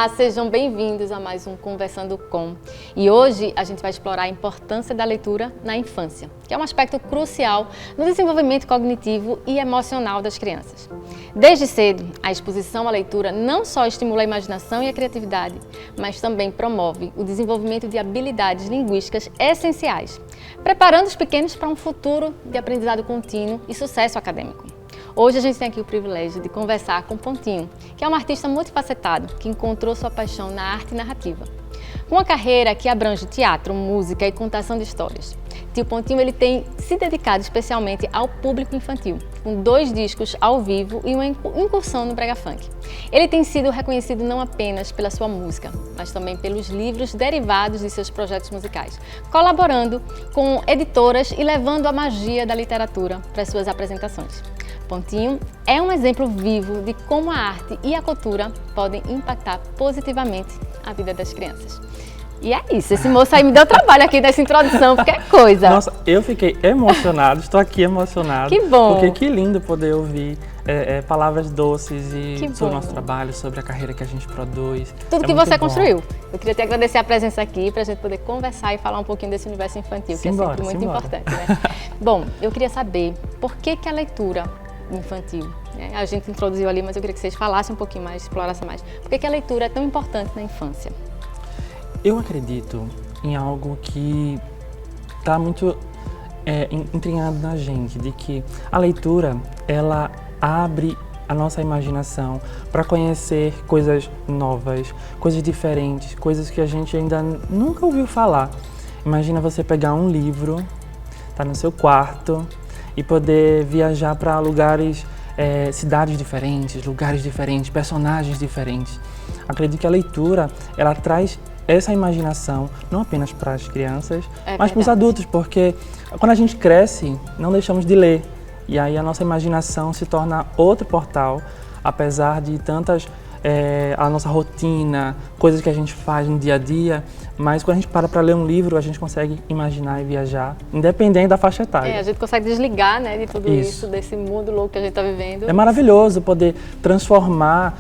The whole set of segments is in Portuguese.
Olá, sejam bem-vindos a mais um Conversando Com. E hoje a gente vai explorar a importância da leitura na infância, que é um aspecto crucial no desenvolvimento cognitivo e emocional das crianças. Desde cedo, a exposição à leitura não só estimula a imaginação e a criatividade, mas também promove o desenvolvimento de habilidades linguísticas essenciais, preparando os pequenos para um futuro de aprendizado contínuo e sucesso acadêmico. Hoje a gente tem aqui o privilégio de conversar com Pontinho, que é um artista multifacetado que encontrou sua paixão na arte narrativa. Com uma carreira que abrange teatro, música e contação de histórias, Tio Pontinho ele tem se dedicado especialmente ao público infantil, com 2 discos ao vivo e uma incursão no brega funk. Ele tem sido reconhecido não apenas pela sua música, mas também pelos livros derivados de seus projetos musicais, colaborando com editoras e levando a magia da literatura para as suas apresentações. Pontinho é um exemplo vivo de como a arte e a cultura podem impactar positivamente a vida das crianças. E é isso, esse moço aí me deu trabalho aqui nessa introdução, porque é coisa. Nossa, eu fiquei emocionado, estou aqui emocionado. Que bom! Porque que lindo poder ouvir palavras doces e sobre o nosso trabalho, sobre a carreira que a gente produz. Tudo que você construiu. Eu queria te agradecer a presença aqui para a gente poder conversar e falar um pouquinho desse universo infantil, que é sempre muito importante, né? Bom, eu queria saber por que a leitura infantil, né? A gente introduziu ali, mas eu queria que vocês falassem um pouquinho mais, explorassem mais. Por que a leitura é tão importante na infância? Eu acredito em algo que está muito entranhado na gente, de que a leitura, ela abre a nossa imaginação para conhecer coisas novas, coisas diferentes, coisas que a gente ainda nunca ouviu falar. Imagina você pegar um livro, tá no seu quarto e poder viajar para lugares, cidades diferentes, lugares diferentes, personagens diferentes. Acredito que a leitura, ela traz essa imaginação, não apenas para as crianças, mas para os adultos, porque quando a gente cresce, não deixamos de ler. E aí a nossa imaginação se torna outro portal, apesar de tantas, a nossa rotina, coisas que a gente faz no dia a dia, mas quando a gente para ler um livro, a gente consegue imaginar e viajar, independente da faixa etária. A gente consegue desligar, né, de tudo isso, desse mundo louco que a gente está vivendo. É maravilhoso poder transformar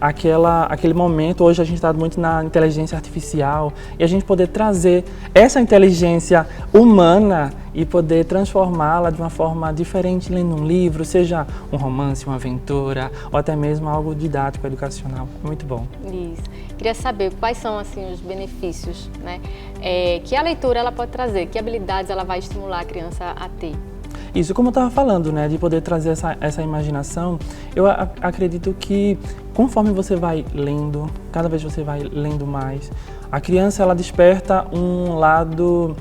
aquele momento. Hoje a gente está muito na inteligência artificial e a gente poder trazer essa inteligência humana e poder transformá-la de uma forma diferente lendo um livro, seja um romance, uma aventura ou até mesmo algo didático, educacional. Muito bom. Isso. Queria saber quais são assim os benefícios, né, que a leitura ela pode trazer, que habilidades ela vai estimular a criança a ter. Isso, como eu estava falando, né, de poder trazer essa imaginação, eu acredito que conforme você vai lendo, cada vez você vai lendo mais, a criança ela desperta um lado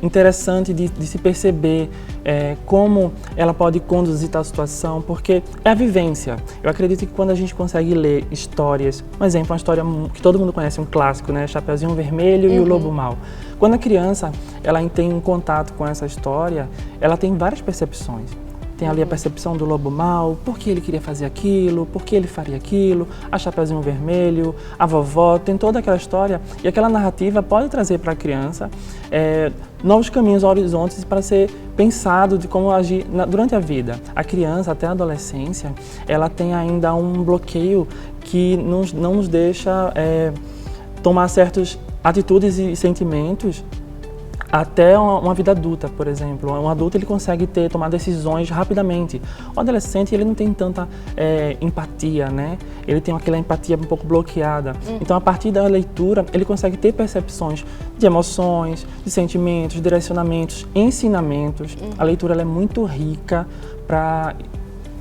interessante de se perceber como ela pode conduzir tal situação, porque é a vivência. Eu acredito que quando a gente consegue ler histórias, um exemplo, uma história que todo mundo conhece, um clássico, né, Chapeuzinho Vermelho e o Lobo Mau. Quando a criança ela tem um contato com essa história, ela tem várias percepções. Tem ali a percepção do lobo mau, por que ele queria fazer aquilo, por que ele faria aquilo, a Chapeuzinho Vermelho, a vovó, tem toda aquela história e aquela narrativa pode trazer para a criança novos caminhos, horizontes para ser pensado de como agir durante a vida. A criança, até a adolescência, ela tem ainda um bloqueio que não nos deixa tomar certas atitudes e sentimentos até uma vida adulta, por exemplo. Um adulto ele consegue tomar decisões rapidamente. O adolescente ele não tem tanta empatia, né? Ele tem aquela empatia um pouco bloqueada. Então, a partir da leitura, ele consegue ter percepções de emoções, de sentimentos, direcionamentos, ensinamentos. A leitura ela é muito rica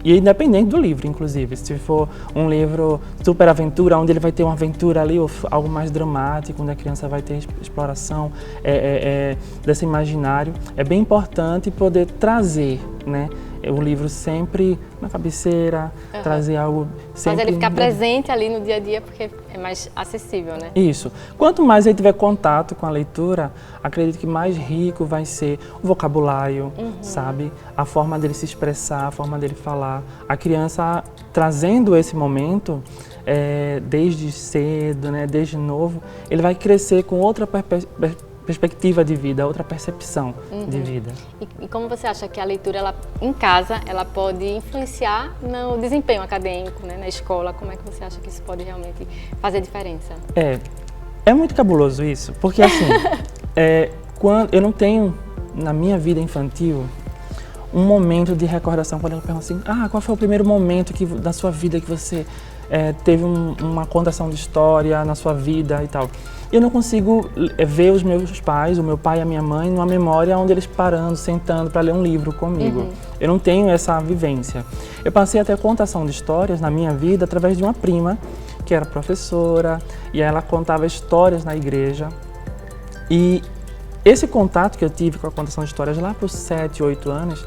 e independente do livro, inclusive. Se for um livro super aventura, onde ele vai ter uma aventura ali, ou algo mais dramático, onde a criança vai ter exploração desse imaginário, é bem importante poder trazer, né, o livro sempre na cabeceira, trazer algo sempre... Mas ele ficar presente ali no dia a dia, porque é mais acessível, né? Isso. Quanto mais ele tiver contato com a leitura, acredito que mais rico vai ser o vocabulário, sabe? A forma dele se expressar, a forma dele falar. A criança trazendo esse momento, desde cedo, né, desde novo, ele vai crescer com outra perspectiva de vida, outra percepção de vida. E como você acha que a leitura, ela, em casa, ela pode influenciar no desempenho acadêmico, né, na escola? Como é que você acha que isso pode realmente fazer diferença? É muito cabuloso isso, porque assim, quando eu não tenho, na minha vida infantil, um momento de recordação, quando eu pergunto assim, qual foi o primeiro momento da sua vida que você teve uma contação de história na sua vida e tal. Eu não consigo ver os meus pais, o meu pai e a minha mãe, numa memória onde eles parando, sentando para ler um livro comigo. Eu não tenho essa vivência. Eu passei a ter contação de histórias na minha vida através de uma prima, que era professora, e ela contava histórias na igreja. E esse contato que eu tive com a contação de histórias lá por 7, 8 anos,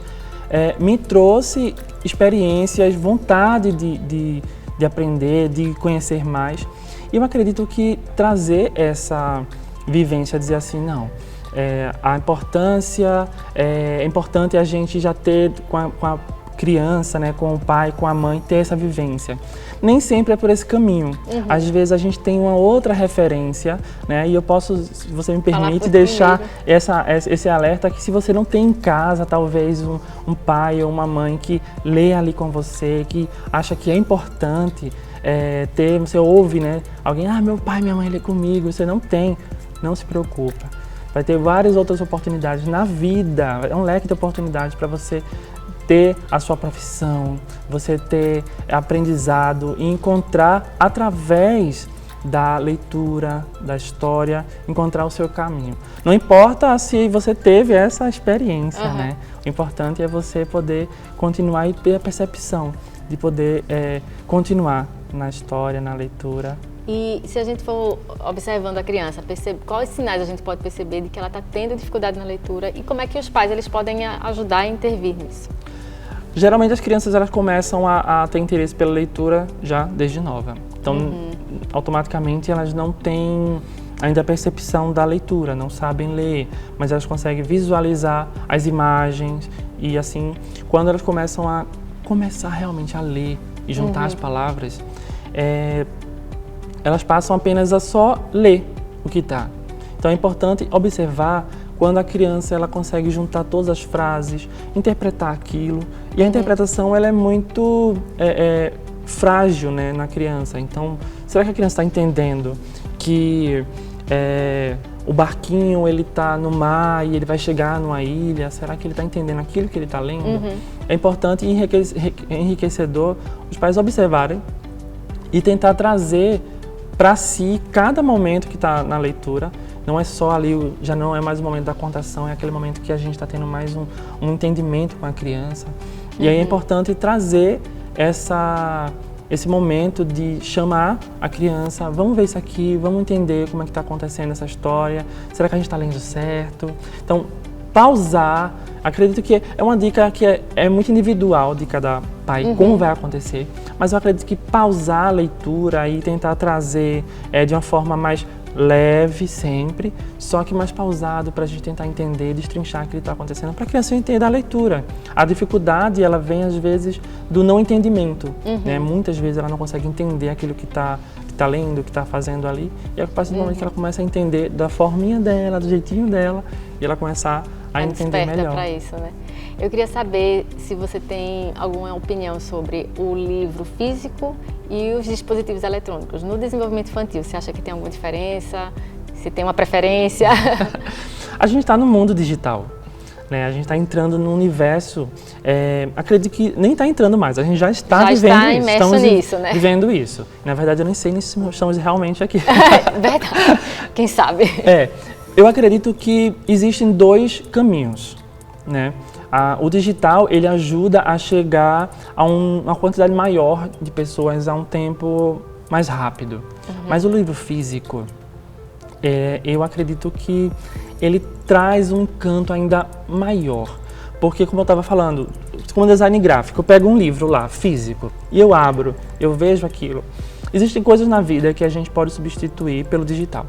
me trouxe experiências, vontade de aprender, de conhecer mais. E eu acredito que trazer essa vivência, dizer assim, não, a importância, é importante a gente já ter com a criança, né, com o pai, com a mãe, ter essa vivência. Nem sempre é por esse caminho. Às vezes a gente tem uma outra referência, né, e eu posso, se você me permite, deixar esse alerta que se você não tem em casa, talvez um pai ou uma mãe que lê ali com você, que acha que é importante ter, você ouve, né, alguém, meu pai, minha mãe lê comigo, você não tem, não se preocupa. Vai ter várias outras oportunidades na vida, é um leque de oportunidades para você ter a sua profissão, você ter aprendizado e encontrar, através da leitura, da história, encontrar o seu caminho. Não importa se você teve essa experiência, né? O importante é você poder continuar e ter a percepção de poder continuar na história, na leitura. E se a gente for observando a criança, quais sinais a gente pode perceber de que ela está tendo dificuldade na leitura e como é que os pais eles podem ajudar a intervir nisso? Geralmente as crianças elas começam a ter interesse pela leitura já desde nova. Então, automaticamente elas não têm ainda a percepção da leitura, não sabem ler, mas elas conseguem visualizar as imagens e assim, quando elas começam realmente a ler e juntar as palavras, elas passam apenas a só ler o que está. Então é importante observar quando a criança ela consegue juntar todas as frases, interpretar aquilo. E a interpretação ela é muito frágil, né, na criança. Então, será que a criança está entendendo que o barquinho ele está no mar e ele vai chegar numa ilha? Será que ele está entendendo aquilo que ele está lendo? É importante e enriquecedor os pais observarem e tentar trazer para si cada momento que está na leitura. Não é só ali, já não é mais o momento da contação, é aquele momento que a gente está tendo mais um entendimento com a criança. E aí é importante trazer esse momento de chamar a criança, vamos ver isso aqui, vamos entender como é que está acontecendo essa história, será que a gente está lendo certo? Então, pausar, acredito que é uma dica que é muito individual de cada pai, como vai acontecer, mas eu acredito que pausar a leitura e tentar trazer de uma forma mais leve sempre, só que mais pausado para a gente tentar entender, destrinchar o que está acontecendo, para a criança entender a leitura. A dificuldade, ela vem às vezes do não entendimento, né? Muitas vezes ela não consegue entender aquilo que está lendo, que está fazendo ali, e a partir do momento que ela começa a entender da forminha dela, do jeitinho dela, e ela começa a entender melhor. Para isso, né? Eu queria saber se você tem alguma opinião sobre o livro físico e os dispositivos eletrônicos no desenvolvimento infantil. Você acha que tem alguma diferença? Se tem uma preferência? A gente está no mundo digital, né? A gente está entrando num universo, acredito que nem está entrando mais, a gente já está vivendo isso. Imerso estamos nisso, né? Vivendo isso. Na verdade, eu nem sei se estamos realmente aqui. Verdade. Quem sabe? Eu acredito que existem dois caminhos, né? O digital, ele ajuda a chegar a uma quantidade maior de pessoas a um tempo mais rápido. Mas o livro físico, eu acredito que ele traz um encanto ainda maior. Porque, como eu estava falando, como design gráfico, eu pego um livro lá, físico, e eu abro, eu vejo aquilo. Existem coisas na vida que a gente pode substituir pelo digital.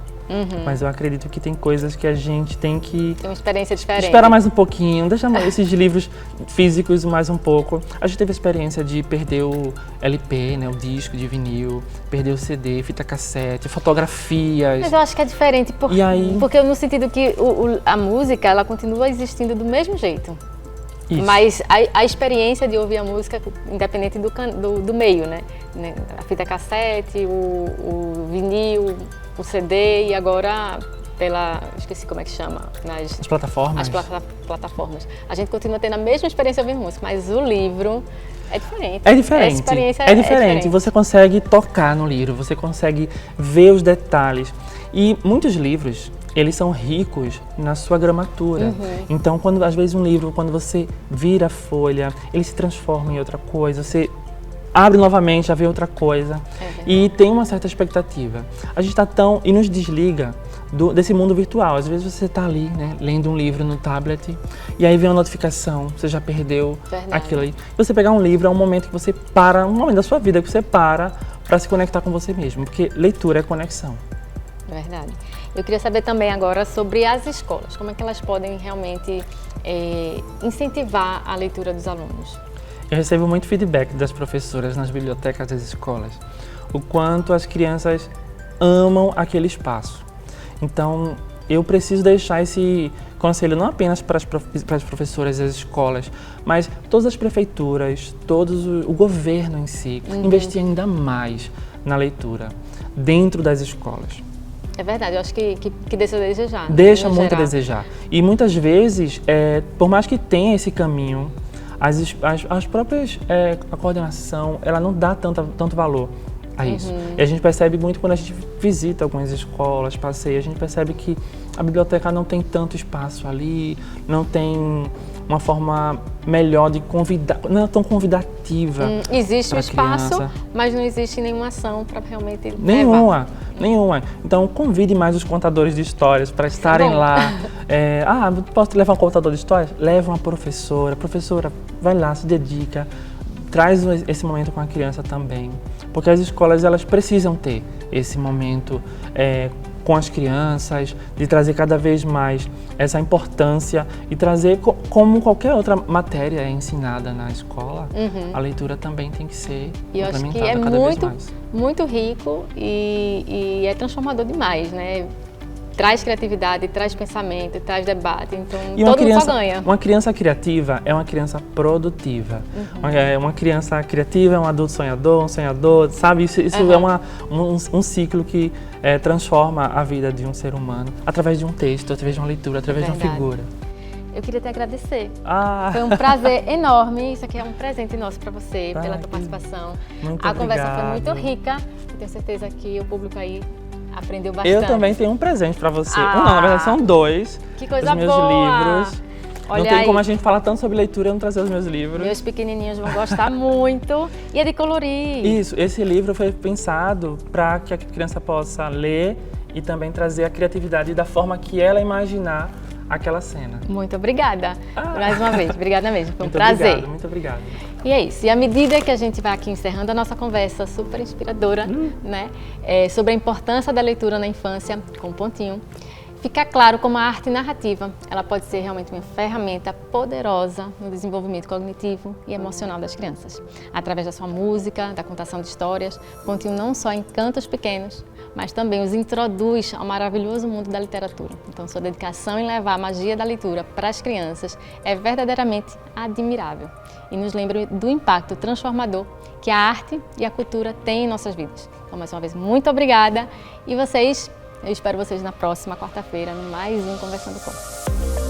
Mas eu acredito que tem coisas que a gente tem que... Tem uma experiência diferente. Esperar mais um pouquinho, deixa esses livros físicos mais um pouco. A gente teve a experiência de perder o LP, né, o disco de vinil, perder o CD, fita cassete, fotografias. Mas eu acho que é diferente, porque no sentido que a música, ela continua existindo do mesmo jeito. Isso. Mas a experiência de ouvir a música, independente do meio, né? A fita cassete, o vinil, o CD e agora esqueci como é que chama, as plataformas. As plataformas. A gente continua tendo a mesma experiência ouvindo música, mas o livro é diferente. É diferente. A experiência é diferente. Você consegue tocar no livro, você consegue ver os detalhes. E muitos livros, eles são ricos na sua gramatura. Então, às vezes um livro, quando você vira a folha, ele se transforma em outra coisa, você abre novamente, já vê outra coisa. E tem uma certa expectativa. A gente está e nos desliga desse mundo virtual. Às vezes você está ali, né, lendo um livro no tablet, e aí vem uma notificação, você já perdeu aquilo ali. Você pegar um livro é um momento que você para, um momento da sua vida que você para se conectar com você mesmo, porque leitura é conexão. Verdade. Eu queria saber também agora sobre as escolas, como é que elas podem realmente incentivar a leitura dos alunos? Eu recebo muito feedback das professoras nas bibliotecas das escolas, o quanto as crianças amam aquele espaço. Então, eu preciso deixar esse conselho não apenas para as professoras das escolas, mas todas as prefeituras, o governo em si, investir ainda mais na leitura dentro das escolas. É verdade, eu acho que deixa a desejar. Deixa muito a desejar. E muitas vezes, por mais que tenha esse caminho, as próprias, a coordenação, ela não dá tanto valor a isso. E a gente percebe muito quando a gente visita algumas escolas, passeia, a gente percebe que a biblioteca não tem tanto espaço ali, não tem uma forma melhor de convidar, não é tão convidativa. Existe o espaço, criança. Mas não existe nenhuma ação para realmente Nenhuma. Então, convide mais os contadores de histórias para estarem lá. Posso levar um contador de histórias? Leva uma professora. Professora, vai lá, se dedica. Traz esse momento com a criança também. Porque as escolas, elas precisam ter esse momento com as crianças, de trazer cada vez mais essa importância e trazer, como qualquer outra matéria é ensinada na escola, a leitura também tem que ser implementada cada vez mais. Muito rico e é transformador demais, né? Traz criatividade, traz pensamento, traz debate, então todo mundo só ganha. Uma criança criativa é uma criança produtiva. Uma criança criativa é um adulto sonhador, um sonhador, sabe? Isso é um ciclo que transforma a vida de um ser humano através de um texto, através de uma leitura, através de uma figura. Eu queria te agradecer. Foi um prazer enorme. Isso aqui é um presente nosso para você, pela tua participação. Muito obrigado. Conversa foi muito rica. Eu tenho certeza que o público aí aprendeu bastante. Eu também tenho um presente para você. Não, na verdade são 2. Que coisa os meus boa. livros. Olha, não tem como a gente falar tanto sobre leitura e não trazer os meus livros. Meus pequenininhos vão gostar muito. E é de colorir. Isso, esse livro foi pensado para que a criança possa ler e também trazer a criatividade da forma que ela imaginar aquela cena. Muito obrigada. Mais uma vez, obrigada mesmo. Foi um prazer. Muito obrigado. E é isso. E à medida que a gente vai aqui encerrando a nossa conversa super inspiradora, né, sobre a importância da leitura na infância, com um pontinho, fica claro como a arte narrativa, ela pode ser realmente uma ferramenta poderosa no desenvolvimento cognitivo e emocional das crianças. Através da sua música, da contação de histórias, Pontinho não só encanta os pequenos, mas também os introduz ao maravilhoso mundo da literatura. Então, sua dedicação em levar a magia da leitura para as crianças é verdadeiramente admirável e nos lembra do impacto transformador que a arte e a cultura têm em nossas vidas. Então, mais uma vez, muito obrigada e eu espero vocês na próxima quarta-feira, no mais um Conversando Com.